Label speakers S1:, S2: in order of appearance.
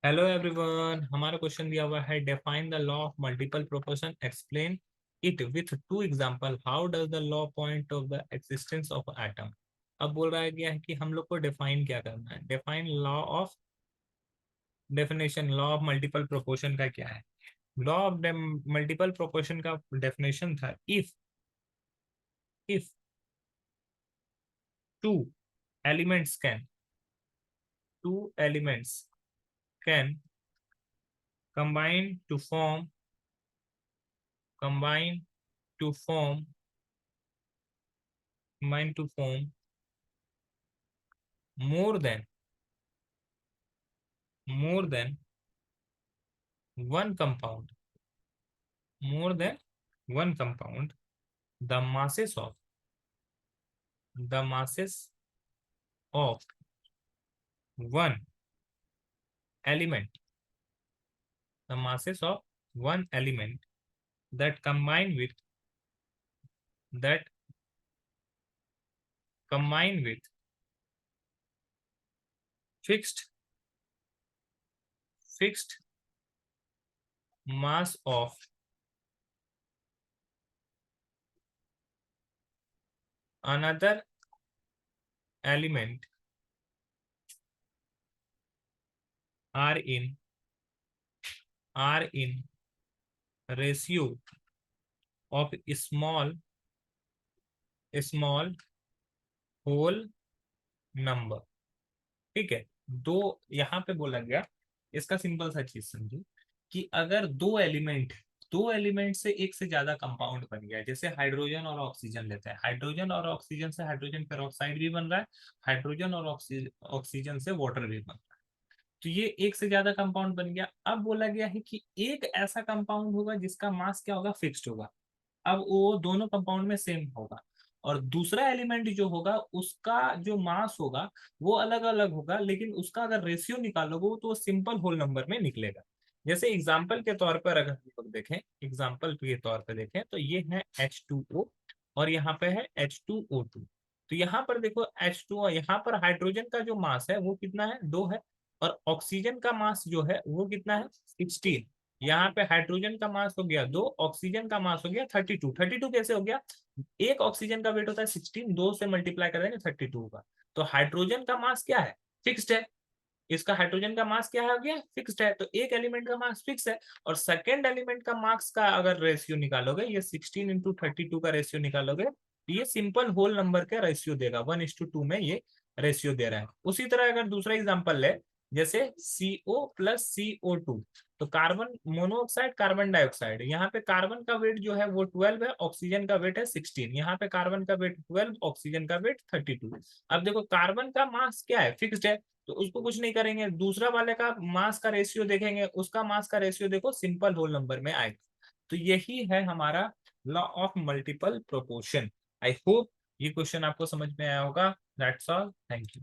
S1: Hello everyone, हमारा question दिया हुआ है define the law of multiple proportion, explain it with two example, how does the law point of the existence of atom. अब बोल रहा है गया है कि हम लोग को डिफाइन क्या करना है। Define law of definition, law of multiple proportion का क्या है। लॉ ऑफ मल्टीपल प्रोपोर्शन का डेफिनेशन था if two elements can two elements can combine to form combine to form combine to form more than more than one compound more than one compound, the masses of one element the masses of one element that that combine with fixed fixed mass of another element are in ratio of small whole number। ठीक है, दो यहाँ पे बोला गया। इसका simple सा चीज समझो कि अगर दो एलिमेंट से एक से ज्यादा कंपाउंड बन गया, जैसे हाइड्रोजन और ऑक्सीजन लेते हैं, हाइड्रोजन और ऑक्सीजन से हाइड्रोजन पेरोक्साइड भी बन रहा है, हाइड्रोजन और ऑक्सीजन से वाटर भी बन रहा है। तो ये एक से ज्यादा कंपाउंड बन गया। अब बोला गया है कि एक ऐसा कंपाउंड होगा जिसका मास क्या होगा, फिक्स्ड होगा। अब वो दोनों कंपाउंड में सेम होगा, और दूसरा एलिमेंट जो होगा उसका जो मास होगा वो अलग अलग होगा, लेकिन उसका अगर रेशियो निकालोगे तो सिंपल होल नंबर में निकलेगा। जैसे एग्जाम्पल के तौर पर अगर हम लोग देखें, एग्जाम्पल के तौर पर देखें तो ये है H2O और यहाँ पे है H2O2। तो यहाँ पर देखो H2O, यहाँ पर हाइड्रोजन का जो मास है वो कितना है, 2 है। और ऑक्सीजन का मास जो है वो कितना है, 16। यहाँ पे हाइड्रोजन का मास हो गया 2, ऑक्सीजन का मास हो गया 32। 32 कैसे हो गया, एक ऑक्सीजन का वेट होता है 16, 2 से मल्टीप्लाई कर देंगे 32 का। तो हाइड्रोजन का मास क्या है, फिक्स्ड है। इसका हाइड्रोजन का मास क्या है, हो गया फिक्स्ड है। तो एक एलिमेंट का मास फिक्स है, और सेकेंड एलिमेंट का मास का अगर रेशियो निकालोगे, ये 16 × 32 का रेशियो निकालोगे, तो ये सिंपल होल नंबर का रेशियो देगा, 1:2 में ये रेशियो दे रहा है। उसी तरह अगर दूसरा एग्जांपल ले, जैसे CO+CO2, तो कार्बन मोनोऑक्साइड, कार्बन डाइऑक्साइड, यहाँ पे कार्बन का वेट जो है वो 12 है, ऑक्सीजन का वेट है 16। यहाँ पे कार्बन का वेट 12, ऑक्सीजन का वेट 32। अब देखो कार्बन का मास क्या है, फिक्स्ड है, तो उसको कुछ नहीं करेंगे। दूसरा वाले का मास का रेशियो देखेंगे, उसका मास का रेशियो देखो सिंपल होल नंबर में आएगा। तो यही है हमारा law of multiple proportion. I hope ये क्वेश्चन आपको समझ में आया होगा। That's all, thank you.